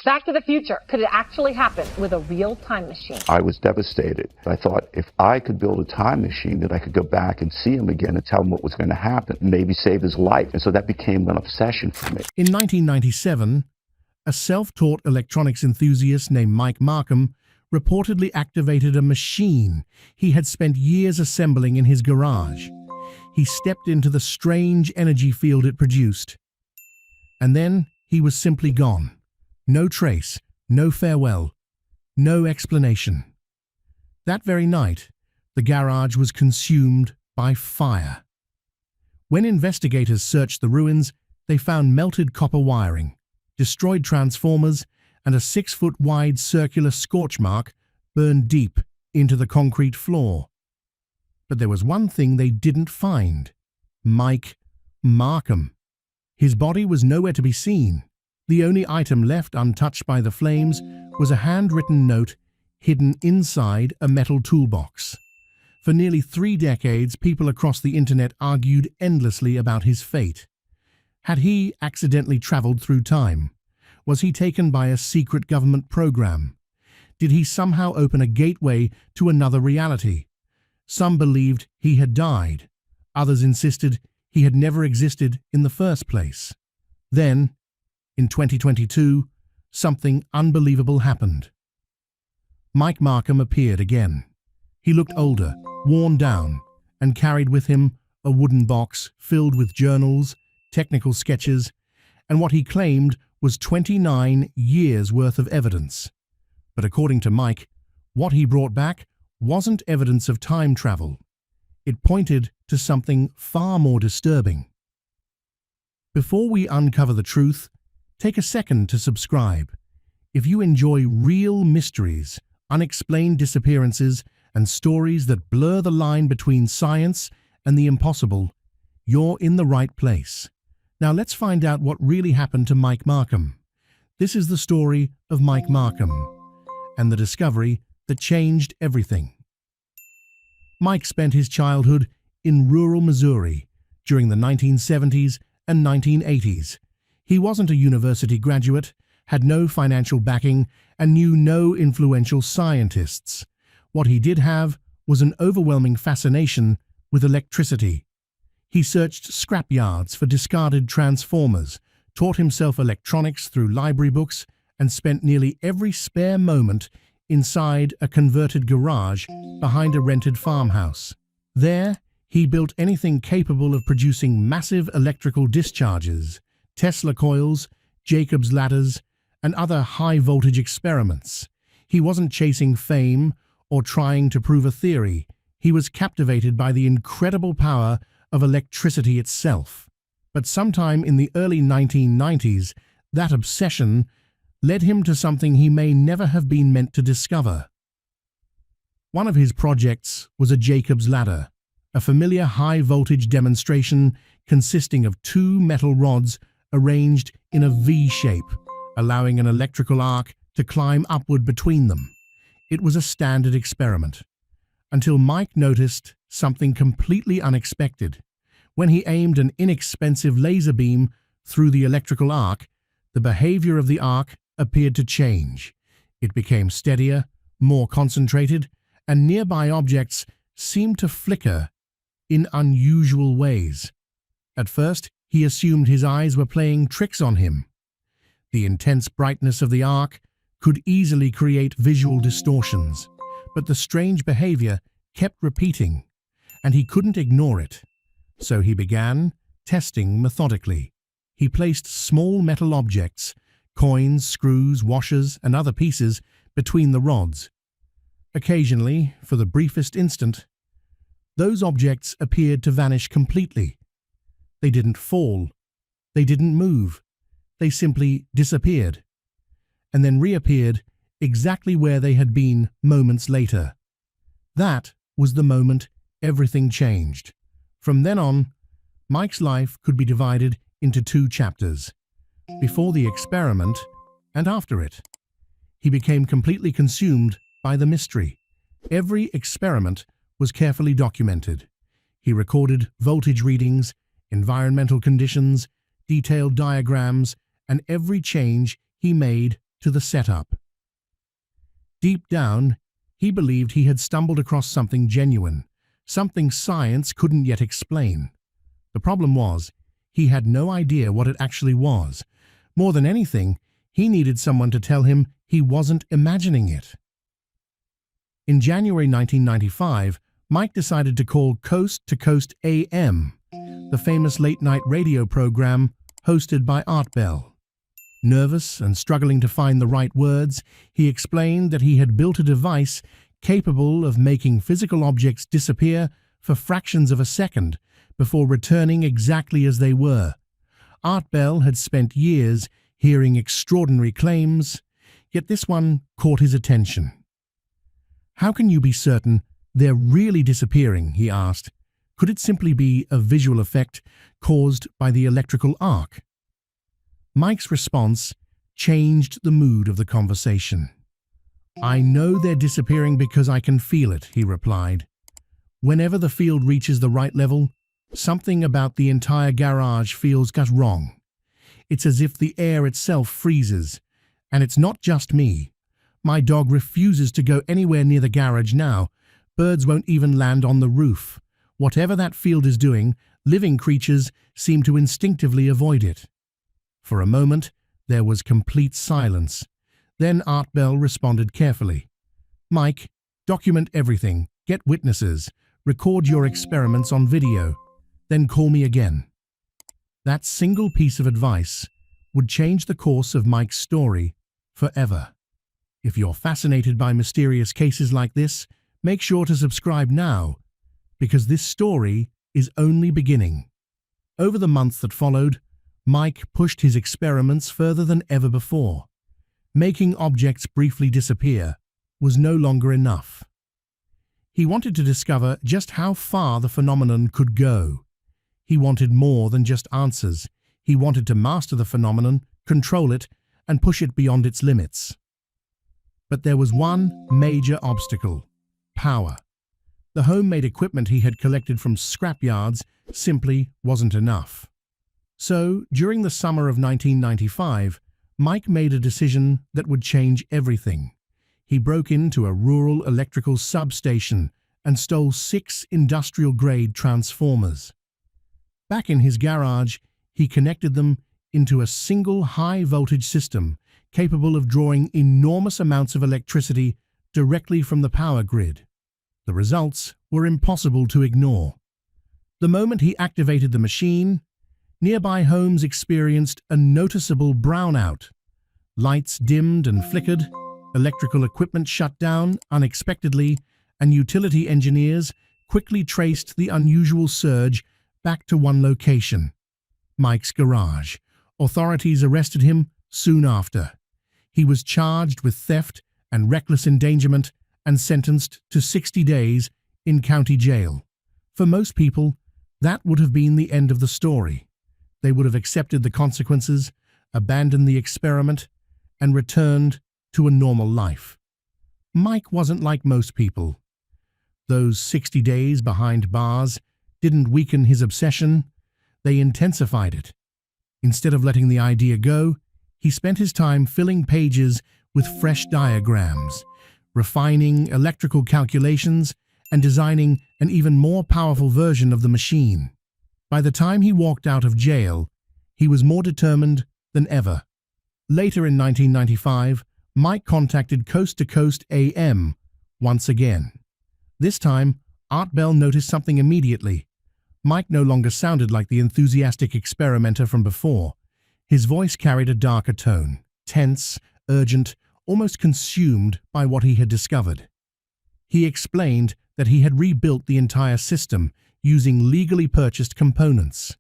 Back to the Future. Could it actually happen with a real time machine? I was devastated. I thought if I could build a time machine that I could go back and see him again and tell him what was going to happen, maybe save his life. And so that became an obsession for me. In 1997, a self-taught electronics enthusiast named Mike Markham reportedly activated a machine he had spent years assembling in his garage. He stepped into the strange energy field it produced. And then he was simply gone. No trace, no farewell, no explanation. That very night, the garage was consumed by fire. When investigators searched the ruins, they found melted copper wiring, destroyed transformers, and a 6-foot-wide circular scorch mark burned deep into the concrete floor. But there was one thing they didn't find: Mike Markham. His body was nowhere to be seen. The only item left untouched by the flames was a handwritten note hidden inside a metal toolbox. For nearly 3 decades, people across the internet argued endlessly about his fate. Had he accidentally traveled through time? Was he taken by a secret government program? Did he somehow open a gateway to another reality? Some believed he had died. Others insisted he had never existed in the first place. Then, in 2022, something unbelievable happened. Mike Markham appeared again. He looked older, worn down, and carried with him a wooden box filled with journals, technical sketches, and what he claimed was 29 years' worth of evidence. But according to Mike, what he brought back wasn't evidence of time travel. It pointed to something far more disturbing. Before we uncover the truth, take a second to subscribe. If you enjoy real mysteries, unexplained disappearances, and stories that blur the line between science and the impossible, you're in the right place. Now let's find out what really happened to Mike Markham. This is the story of Mike Markham and the discovery that changed everything. Mike spent his childhood in rural Missouri during the 1970s and 1980s. He wasn't a university graduate, had no financial backing, and knew no influential scientists. What he did have was an overwhelming fascination with electricity. He searched scrapyards for discarded transformers, taught himself electronics through library books, and spent nearly every spare moment inside a converted garage behind a rented farmhouse. There, he built anything capable of producing massive electrical discharges, Tesla coils, Jacob's ladders, and other high-voltage experiments. He wasn't chasing fame or trying to prove a theory. He was captivated by the incredible power of electricity itself. But sometime in the early 1990s, that obsession led him to something he may never have been meant to discover. One of his projects was a Jacob's ladder, a familiar high-voltage demonstration consisting of 2 metal rods arranged in a V shape, allowing an electrical arc to climb upward between them. It was a standard experiment, until Mike noticed something completely unexpected. When he aimed an inexpensive laser beam through the electrical arc, the behavior of the arc appeared to change. It became steadier, more concentrated, and nearby objects seemed to flicker in unusual ways. At first, he assumed his eyes were playing tricks on him. The intense brightness of the arc could easily create visual distortions, but the strange behavior kept repeating, and he couldn't ignore it. So he began testing methodically. He placed small metal objects, coins, screws, washers, and other pieces between the rods. Occasionally, for the briefest instant, those objects appeared to vanish completely. They didn't fall. They didn't move. They simply disappeared, and then reappeared exactly where they had been moments later. That was the moment everything changed. From then on, Mike's life could be divided into 2 chapters: before the experiment and after it. He became completely consumed by the mystery. Every experiment was carefully documented. He recorded voltage readings, environmental conditions, detailed diagrams, and every change he made to the setup. Deep down, he believed he had stumbled across something genuine, something science couldn't yet explain. The problem was, he had no idea what it actually was. More than anything, he needed someone to tell him he wasn't imagining it. In January 1995, Mike decided to call Coast to Coast AM, the famous late-night radio program hosted by Art Bell. Nervous and struggling to find the right words, he explained that he had built a device capable of making physical objects disappear for fractions of a second before returning exactly as they were. Art Bell had spent years hearing extraordinary claims, yet this one caught his attention. "How can you be certain they're really disappearing?" he asked. "Could it simply be a visual effect caused by the electrical arc?" Mike's response changed the mood of the conversation. "I know they're disappearing because I can feel it," he replied. "Whenever the field reaches the right level, something about the entire garage feels just wrong. It's as if the air itself freezes. And it's not just me. My dog refuses to go anywhere near the garage now. Birds won't even land on the roof. Whatever that field is doing, living creatures seem to instinctively avoid it." For a moment, there was complete silence. Then Art Bell responded carefully. "Mike, document everything, get witnesses, record your experiments on video, then call me again." That single piece of advice would change the course of Mike's story forever. If you're fascinated by mysterious cases like this, make sure to subscribe now, because this story is only beginning. Over the months that followed, Mike pushed his experiments further than ever before. Making objects briefly disappear was no longer enough. He wanted to discover just how far the phenomenon could go. He wanted more than just answers. He wanted to master the phenomenon, control it, and push it beyond its limits. But there was one major obstacle: power. The homemade equipment he had collected from scrapyards simply wasn't enough. So, during the summer of 1995, Mike made a decision that would change everything. He broke into a rural electrical substation and stole 6 industrial-grade transformers. Back in his garage, he connected them into a single high-voltage system capable of drawing enormous amounts of electricity directly from the power grid. The results were impossible to ignore. The moment he activated the machine, nearby homes experienced a noticeable brownout. Lights dimmed and flickered, electrical equipment shut down unexpectedly, and utility engineers quickly traced the unusual surge back to one location: Mike's garage. Authorities arrested him soon after. He was charged with theft and reckless endangerment and sentenced to 60 days in county jail. For most people, that would have been the end of the story. They would have accepted the consequences, abandoned the experiment, and returned to a normal life. Mike wasn't like most people. Those 60 days behind bars didn't weaken his obsession, they intensified it. Instead of letting the idea go, he spent his time filling pages with fresh diagrams, refining electrical calculations, and designing an even more powerful version of the machine. By the time he walked out of jail, he was more determined than ever. Later in 1995, Mike contacted Coast to Coast AM once again. This time, Art Bell noticed something immediately. Mike no longer sounded like the enthusiastic experimenter from before. His voice carried a darker tone, tense, urgent, almost consumed by what he had discovered. He explained that he had rebuilt the entire system using legally purchased components.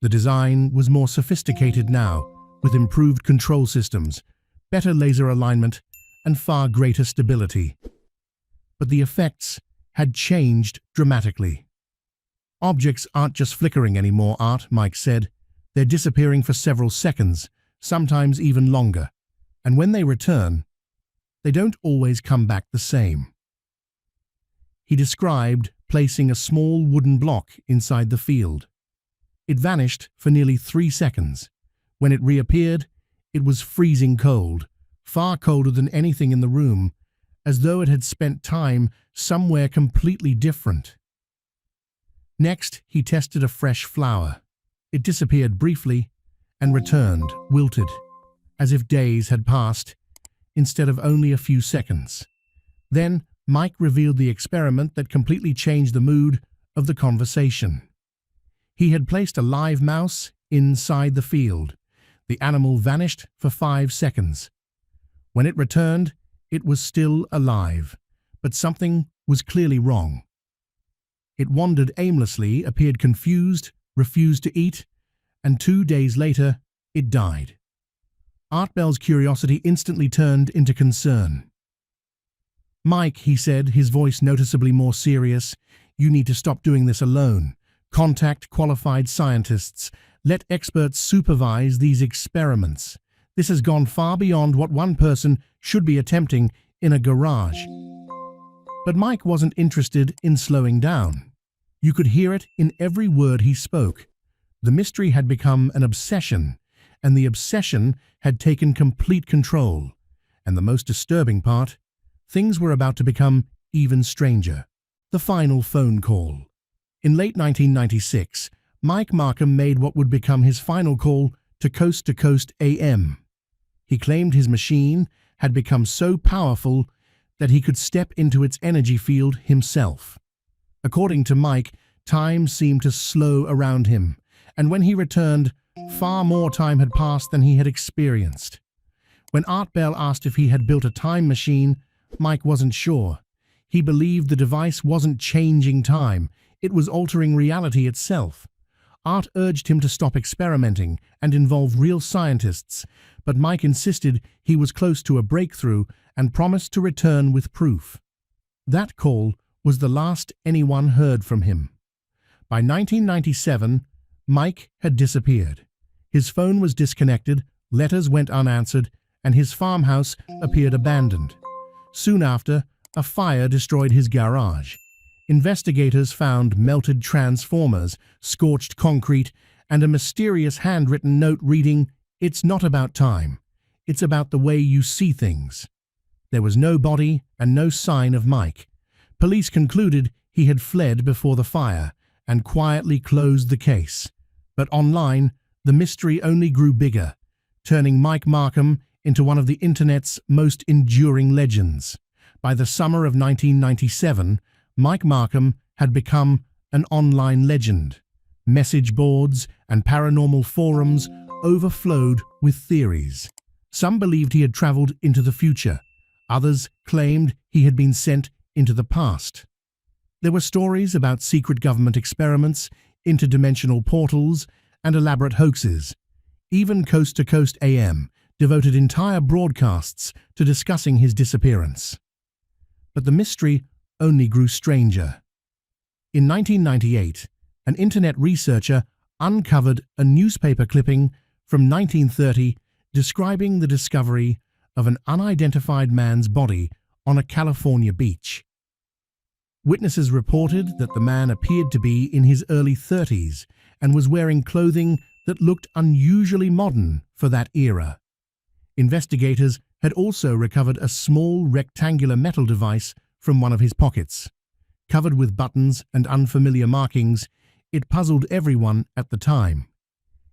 The design was more sophisticated now, with improved control systems, better laser alignment, and far greater stability. But the effects had changed dramatically. "Objects aren't just flickering anymore, Art," Mike said. "They're disappearing for several seconds, sometimes even longer. And when they return, they don't always come back the same." He described placing a small wooden block inside the field. It vanished for nearly 3 seconds. When it reappeared, it was freezing cold, far colder than anything in the room, as though it had spent time somewhere completely different. Next, he tested a fresh flower. It disappeared briefly and returned, wilted, as if days had passed, instead of only a few seconds. Then, Mike revealed the experiment that completely changed the mood of the conversation. He had placed a live mouse inside the field. The animal vanished for 5 seconds. When it returned, it was still alive, but something was clearly wrong. It wandered aimlessly, appeared confused, refused to eat, and 2 days later, it died. Art Bell's curiosity instantly turned into concern. "Mike," he said, his voice noticeably more serious, "you need to stop doing this alone. Contact qualified scientists. Let experts supervise these experiments. This has gone far beyond what one person should be attempting in a garage." But Mike wasn't interested in slowing down. You could hear it in every word he spoke. The mystery had become an obsession, and the obsession had taken complete control. And the most disturbing part, things were about to become even stranger. The final phone call. In late 1996, Mike Markham made what would become his final call to Coast AM. He claimed his machine had become so powerful that he could step into its energy field himself. According to Mike, time seemed to slow around him, and when he returned, far more time had passed than he had experienced. When Art Bell asked if he had built a time machine, Mike wasn't sure. He believed the device wasn't changing time, it was altering reality itself. Art urged him to stop experimenting and involve real scientists, but Mike insisted he was close to a breakthrough and promised to return with proof. That call was the last anyone heard from him. By 1997, Mike had disappeared. His phone was disconnected, letters went unanswered, and his farmhouse appeared abandoned. Soon after, a fire destroyed his garage. Investigators found melted transformers, scorched concrete, and a mysterious handwritten note reading, "It's not about time. It's about the way you see things." There was no body and no sign of Mike. Police concluded he had fled before the fire and quietly closed the case. But online, the mystery only grew bigger, turning Mike Markham into one of the internet's most enduring legends. By the summer of 1997, Mike Markham had become an online legend. Message boards and paranormal forums overflowed with theories. Some believed he had traveled into the future. Others claimed he had been sent into the past. There were stories about secret government experiments, interdimensional portals, and elaborate hoaxes. Even Coast AM devoted entire broadcasts to discussing his disappearance. But the mystery only grew stranger. In 1998, an internet researcher uncovered a newspaper clipping from 1930 describing the discovery of an unidentified man's body on a California beach. Witnesses reported that the man appeared to be in his early 30s and was wearing clothing that looked unusually modern for that era. Investigators had also recovered a small rectangular metal device from one of his pockets. Covered with buttons and unfamiliar markings, it puzzled everyone at the time.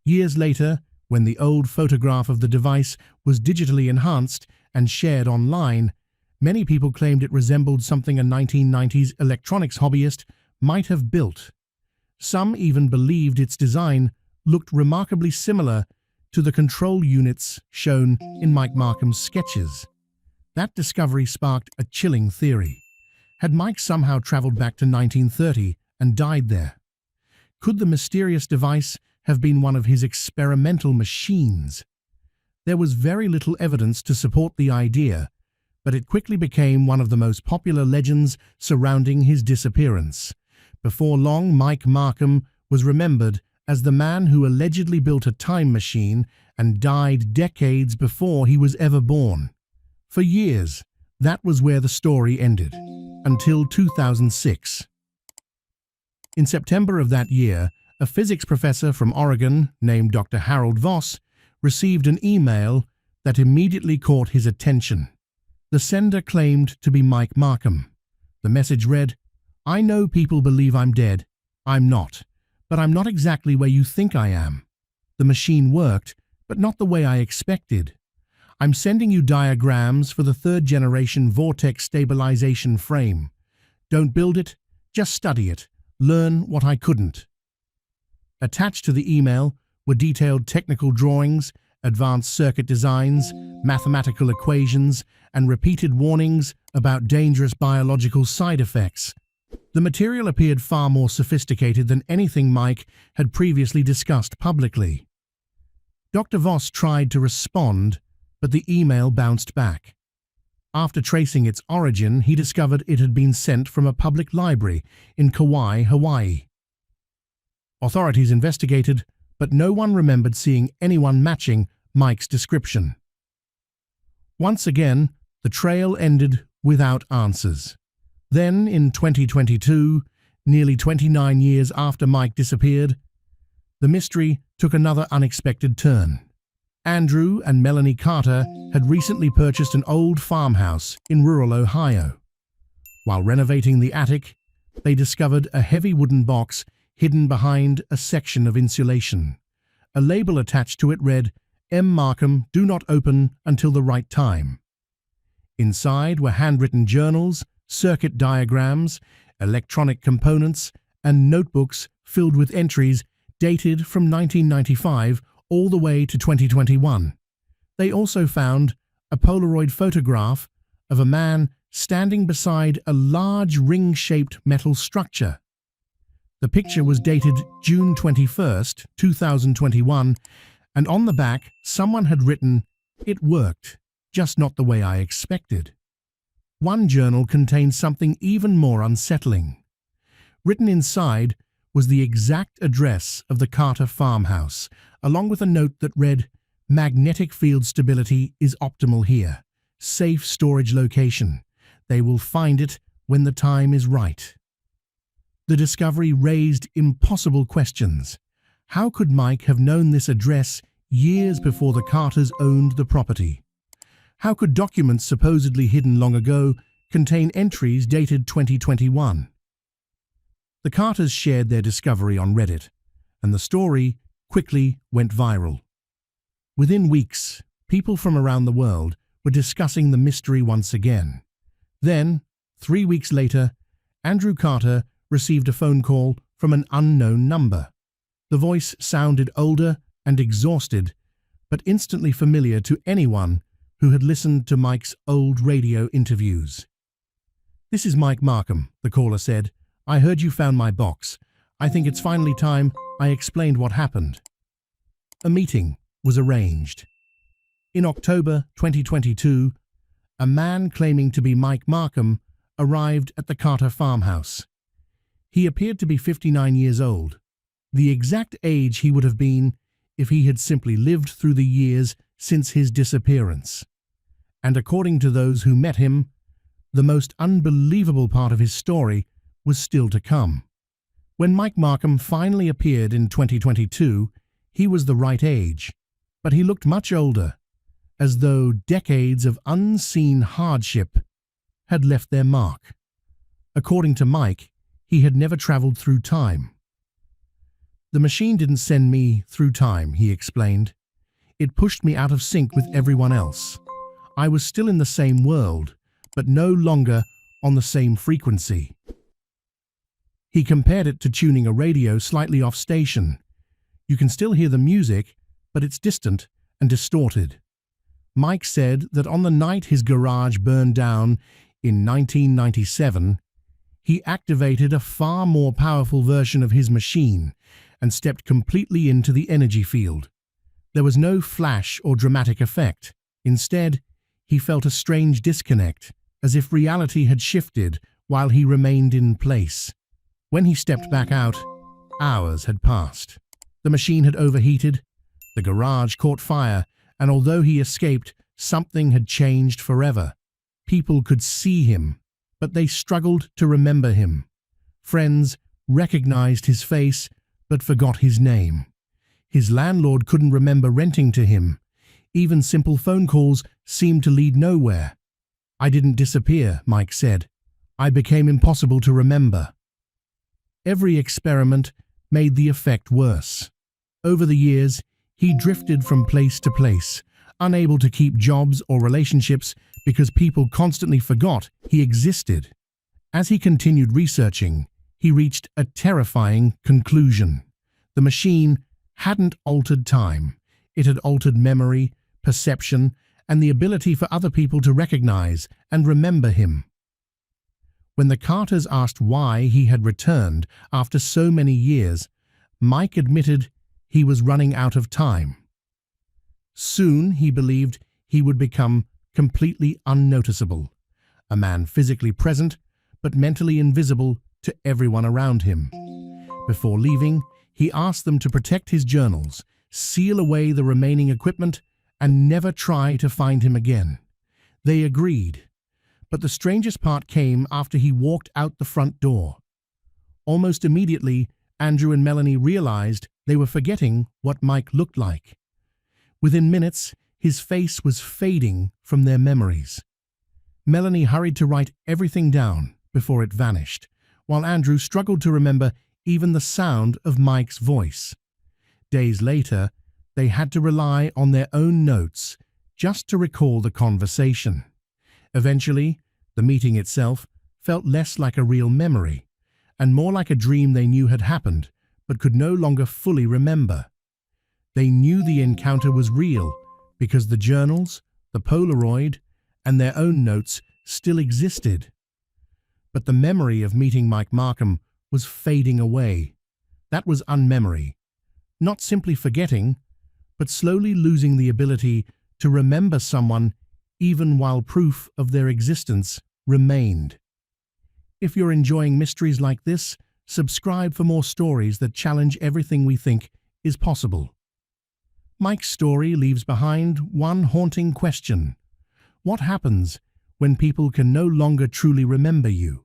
Years later, when the old photograph of the device was digitally enhanced and shared online, many people claimed it resembled something a 1990s electronics hobbyist might have built. Some even believed its design looked remarkably similar to the control units shown in Mike Markham's sketches. That discovery sparked a chilling theory. Had Mike somehow traveled back to 1930 and died there? Could the mysterious device have been one of his experimental machines? There was very little evidence to support the idea, but it quickly became one of the most popular legends surrounding his disappearance. Before long, Mike Markham was remembered as the man who allegedly built a time machine and died decades before he was ever born. For years, that was where the story ended, until 2006. In September of that year, a physics professor from Oregon named Dr. Harold Voss received an email that immediately caught his attention. The sender claimed to be Mike Markham. The message read, "I know people believe I'm dead. I'm not. But I'm not exactly where you think I am. The machine worked, but not the way I expected. I'm sending you diagrams for the third-generation vortex stabilization frame. Don't build it, just study it. Learn what I couldn't." Attached to the email were detailed technical drawings, advanced circuit designs, mathematical equations, and repeated warnings about dangerous biological side effects. The material appeared far more sophisticated than anything Mike had previously discussed publicly. Dr. Voss tried to respond, but the email bounced back. After tracing its origin, he discovered it had been sent from a public library in Kauai, Hawaii. Authorities investigated, but no one remembered seeing anyone matching Mike's description. Once again, the trail ended without answers. Then, in 2022, nearly 29 years after Mike disappeared, the mystery took another unexpected turn. Andrew and Melanie Carter had recently purchased an old farmhouse in rural Ohio. While renovating the attic, they discovered a heavy wooden box hidden behind a section of insulation. A label attached to it read, "M. Markham, do not open until the right time." Inside were handwritten journals, circuit diagrams, electronic components, and notebooks filled with entries dated from 1995 all the way to 2021. They also found a Polaroid photograph of a man standing beside a large ring-shaped metal structure. The picture was dated June 21st, 2021, and on the back someone had written, "It worked, just not the way I expected." One journal contained something even more unsettling. Written inside was the exact address of the Carter farmhouse, along with a note that read, "Magnetic field stability is optimal here. Safe storage location. They will find it when the time is right." The discovery raised impossible questions. How could Mike have known this address years before the Carters owned the property? How could documents supposedly hidden long ago contain entries dated 2021? The Carters shared their discovery on Reddit, and the story quickly went viral. Within weeks, people from around the world were discussing the mystery once again. Then, 3 weeks later, Andrew Carter received a phone call from an unknown number. The voice sounded older and exhausted, but instantly familiar to anyone who had listened to Mike's old radio interviews. "This is Mike Markham," the caller said. "I heard you found my box. I think it's finally time I explained what happened." A meeting was arranged. In October 2022, a man claiming to be Mike Markham arrived at the Carter farmhouse. He appeared to be 59 years old, the exact age he would have been if he had simply lived through the years since his disappearance. And according to those who met him, the most unbelievable part of his story was still to come. When Mike Markham finally appeared in 2022, he was the right age, but he looked much older, as though decades of unseen hardship had left their mark. According to Mike, he had never traveled through time. "The machine didn't send me through time," he explained. "It pushed me out of sync with everyone else. I was still in the same world, but no longer on the same frequency." He compared it to tuning a radio slightly off station. You can still hear the music, but it's distant and distorted. Mike said that on the night his garage burned down in 1997, he activated a far more powerful version of his machine and stepped completely into the energy field. There was no flash or dramatic effect. Instead, he felt a strange disconnect, as if reality had shifted while he remained in place. When he stepped back out, hours had passed. The machine had overheated, the garage caught fire, and although he escaped, something had changed forever. People could see him, but they struggled to remember him. Friends recognized his face, but forgot his name. His landlord couldn't remember renting to him. Even simple phone calls seemed to lead nowhere. "I didn't disappear," Mike said. "I became impossible to remember." Every experiment made the effect worse. Over the years, he drifted from place to place, unable to keep jobs or relationships because people constantly forgot he existed. As he continued researching, he reached a terrifying conclusion. The machine hadn't altered time. It had altered memory, perception, and the ability for other people to recognize and remember him. When the Carters asked why he had returned after so many years, Mike admitted he was running out of time. Soon, he believed, he would become completely unnoticeable, a man physically present but mentally invisible to everyone around him. Before leaving, he asked them to protect his journals, seal away the remaining equipment, and never try to find him again. They agreed. But the strangest part came after he walked out the front door. Almost immediately, Andrew and Melanie realized they were forgetting what Mike looked like. Within minutes, his face was fading from their memories. Melanie hurried to write everything down before it vanished, while Andrew struggled to remember even the sound of Mike's voice. Days later, they had to rely on their own notes just to recall the conversation. Eventually, the meeting itself felt less like a real memory and more like a dream they knew had happened but could no longer fully remember. They knew the encounter was real because the journals, the Polaroid, and their own notes still existed. But the memory of meeting Mike Markham was fading away. That was unmemory. Not simply forgetting, but slowly losing the ability to remember someone even while proof of their existence remained. If you're enjoying mysteries like this, subscribe for more stories that challenge everything we think is possible. Mike's story leaves behind one haunting question. What happens when people can no longer truly remember you?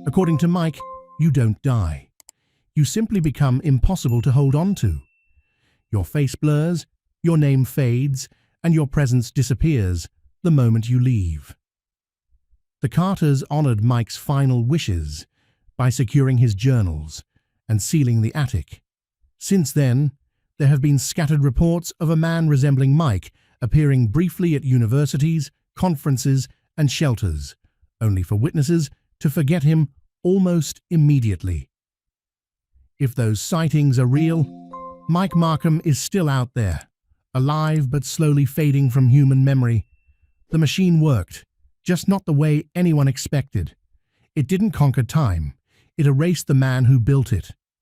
According to Mike, you don't die. You simply become impossible to hold on to. Your face blurs, your name fades, and your presence disappears the moment you leave. The Carters honored Mike's final wishes by securing his journals and sealing the attic. Since then, there have been scattered reports of a man resembling Mike appearing briefly at universities, conferences, and shelters, only for witnesses to forget him almost immediately. If those sightings are real, Mike Markham is still out there, alive but slowly fading from human memory. The machine worked, just not the way anyone expected. It didn't conquer time. It erased the man who built it.